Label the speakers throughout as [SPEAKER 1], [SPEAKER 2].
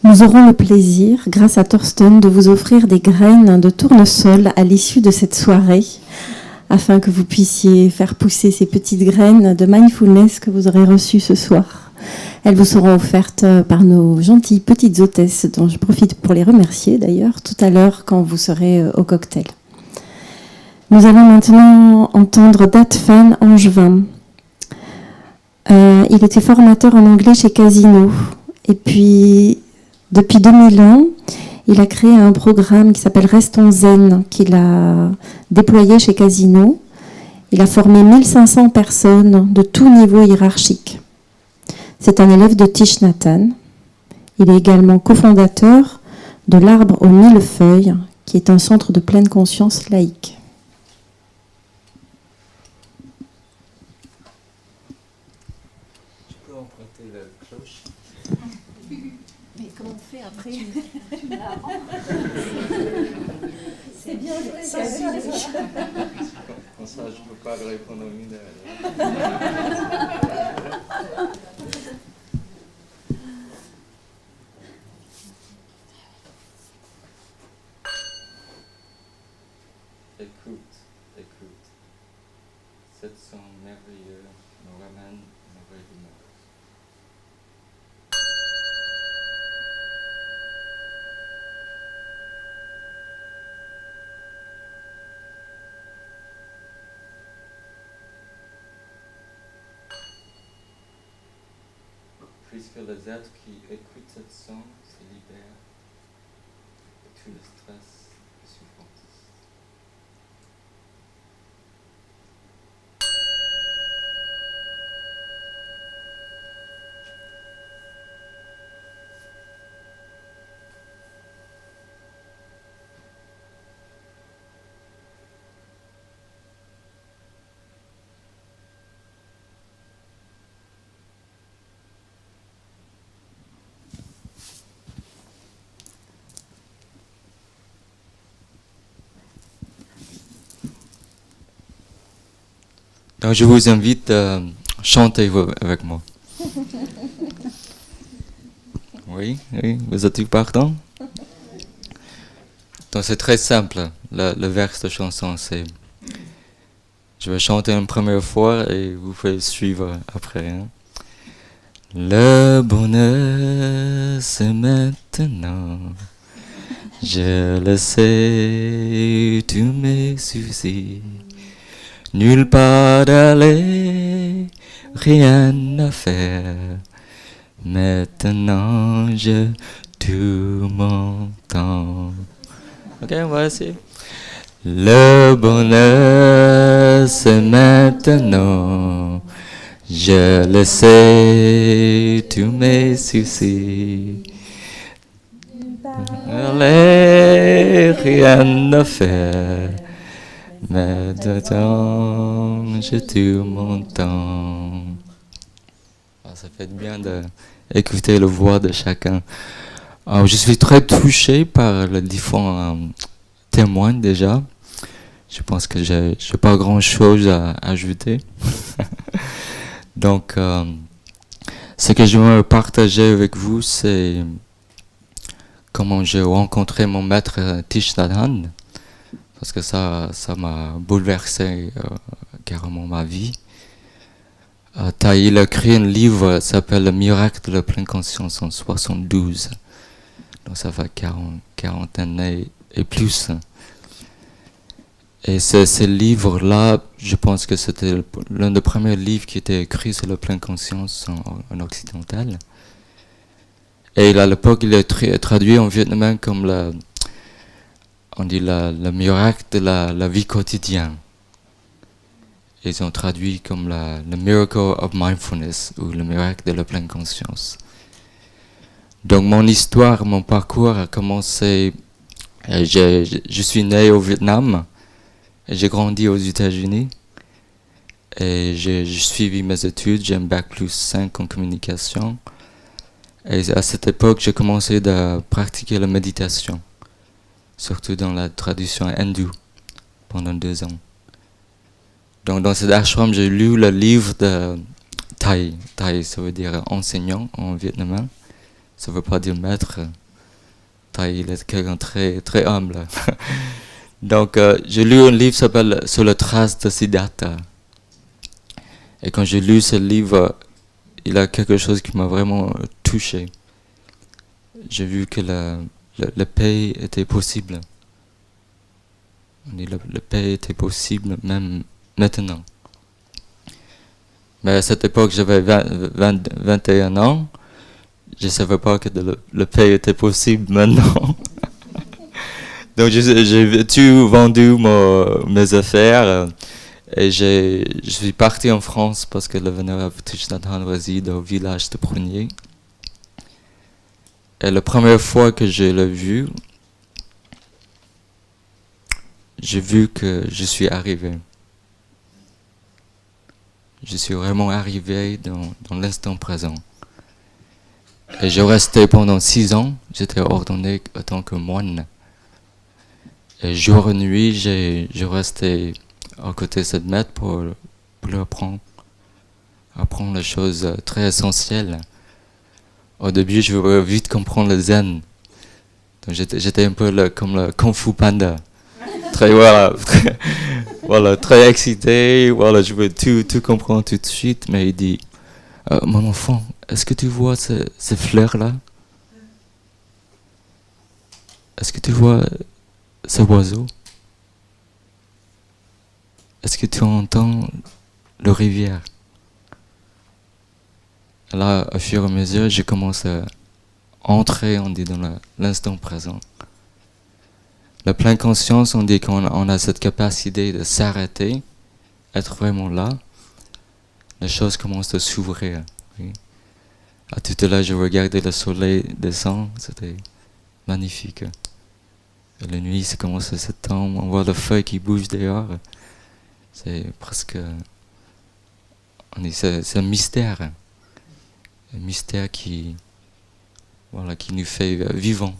[SPEAKER 1] Nous aurons le plaisir, grâce à Thorsten, de vous offrir des graines de tournesol à l'issue de cette soirée, afin que vous puissiez faire pousser ces petites graines de mindfulness que vous aurez reçues ce soir. Elles vous seront offertes par nos gentilles petites hôtesses, dont je profite pour les remercier d'ailleurs, tout à l'heure quand vous serez au cocktail. Nous allons maintenant entendre Dat Van Angevin. Il était formateur en anglais chez Casino. Et puis, depuis 2001, il a créé un programme qui s'appelle Restons Zen, qu'il a déployé chez Casino. Il a formé 1500 personnes de tout niveau hiérarchique. C'est un élève de Thich Nhat Hanh. Il est également cofondateur de l'Arbre aux 1000 feuilles, qui est un centre de pleine conscience laïque.
[SPEAKER 2] Mais comment on fait après? C'est bien, c'est bien.
[SPEAKER 3] Comme ça, je ne peux pas répondre au mineur. Écoute, écoute. Cet son merveilleux nous ramène au rêve du monde. Puisque les êtres qui écoutent cette son se libèrent de tout le stress et souffrance. Donc je vous invite à chanter avec moi. Oui, vous êtes partant? Donc c'est très simple, le vers de chanson, c'est... Je vais chanter une première fois et vous pouvez suivre après. Hein. Le bonheur c'est maintenant, je le sais, tous mes soucis. Nulle part d'aller, rien à faire. Maintenant, je tout mon temps. Ok, voici. Le bonheur, c'est maintenant. Je le sais, tous mes soucis. Allez, rien à faire. Maintenant, je tout mon temps. Ça fait bien d'écouter la voix de chacun. Je suis très touché par les différents témoins déjà. Je pense que j'ai pas grand-chose à ajouter. Donc, ce que je veux partager avec vous, c'est comment j'ai rencontré mon maître Thich Nhat Hanh. Parce que ça m'a bouleversé carrément ma vie. Il a écrit un livre qui s'appelle Le miracle de la pleine conscience en 72. Donc ça fait 40 années et plus. Et ce livre-là, je pense que c'était l'un des premiers livres qui était écrit sur la pleine conscience en occidental. Et à l'époque, il est traduit en vietnamien comme le miracle de la vie quotidienne. Ils ont traduit comme le miracle of mindfulness ou le miracle de la pleine conscience. Donc mon histoire, mon parcours a commencé, je suis né au Vietnam et j'ai grandi aux États-Unis et j'ai suivi mes études, j'ai un bac plus 5 en communication et à cette époque j'ai commencé à pratiquer la méditation, surtout dans la tradition hindoue pendant 2 ans. Donc dans cet ashram, j'ai lu le livre de Thai. Thai, ça veut dire enseignant en vietnamien. Ça veut pas dire maître. Il est quelqu'un très, très humble. Donc, j'ai lu un livre qui s'appelle Sur la trace de Siddhartha. Et quand j'ai lu ce livre, il a quelque chose qui m'a vraiment touché. J'ai vu que la paix était possible. La paix était possible même maintenant. Mais à cette époque, j'avais 21 ans. Je ne savais pas que la paix était possible maintenant. Donc j'ai tout vendu mes affaires et je suis parti en France parce que le vénérable Thich Nhat Hanh réside au village de Prunier. Et la première fois que je l'ai vu, j'ai vu que je suis arrivé. Je suis vraiment arrivé dans l'instant présent. Et j'ai resté pendant 6 ans, j'étais ordonné en tant que moine. Et jour et nuit, je restais à côté de cette maître pour lui apprendre les choses très essentielles. Au début, je voulais vite comprendre le zen. Donc j'étais un peu comme le Kung Fu Panda. Très, voilà, très excité. Voilà, je veux tout comprendre tout de suite. Mais il dit, mon enfant, est-ce que tu vois ces fleurs-là? Est-ce que tu vois ces oiseaux? Est-ce que tu entends la rivière? Là, au fur et à mesure, je commence à entrer, on dit, dans l'instant présent. La pleine conscience, on dit qu'on a cette capacité de s'arrêter, être vraiment là. Les choses commencent à s'ouvrir. Oui. À tout à l'heure, je regardais le soleil descendre, c'était magnifique. Et la nuit, ça commence à s'étendre, on voit les feuilles qui bougent dehors. C'est presque... c'est un mystère. Un mystère qui nous fait vivants.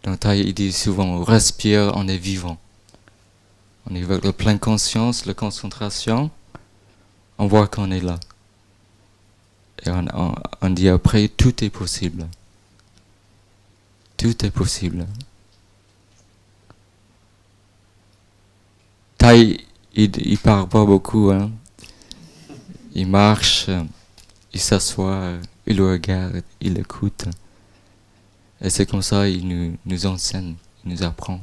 [SPEAKER 3] Donc il dit souvent, on respire, on est vivant. On est avec la pleine conscience, la concentration, on voit qu'on est là. Et on dit après, tout est possible. Tout est possible. Thaï, il parle pas beaucoup, hein. Il marche, il s'assoit, il regarde, il écoute. Et c'est comme ça il nous enseigne, il nous apprend.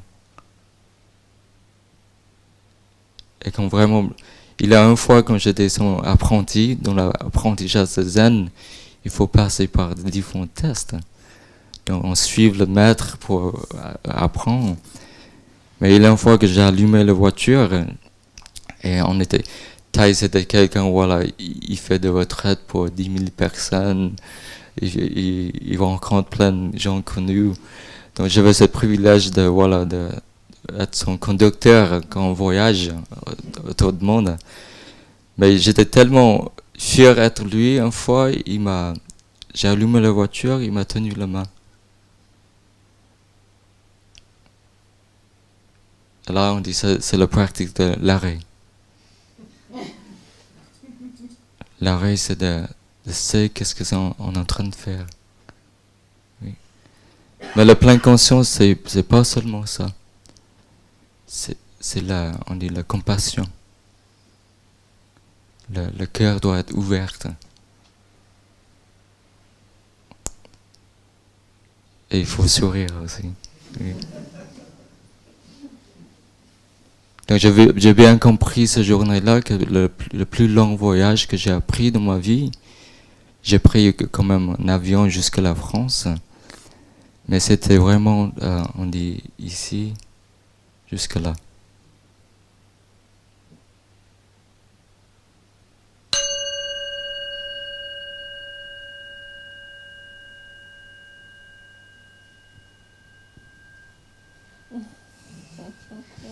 [SPEAKER 3] Et quand vraiment, il a une fois quand j'étais son apprenti, dans l'apprentissage de zen, il faut passer par différents tests. Donc on suit le maître pour apprendre. Mais il y a une fois que j'ai allumé la voiture, et Thaï c'était quelqu'un, voilà, il fait des retraites pour 10 000 personnes, il rencontre plein de gens connus. Donc j'avais ce privilège d'être son conducteur quand on voyage autour du monde. Mais j'étais tellement fier d'être lui, une fois, j'ai allumé la voiture, il m'a tenu la main. Et là, on dit c'est la pratique de l'arrêt. L'arrêt, c'est de savoir qu'est-ce qu'on est en train de faire. Oui. Mais la pleine conscience, c'est pas seulement ça. C'est on dit la compassion. Le cœur doit être ouvert. Et il faut sourire aussi. Oui. Donc j'ai bien compris ce journée-là que le plus long voyage que j'ai appris dans ma vie, j'ai pris quand même un avion jusqu'à la France, mais c'était vraiment, on dit ici, jusque là.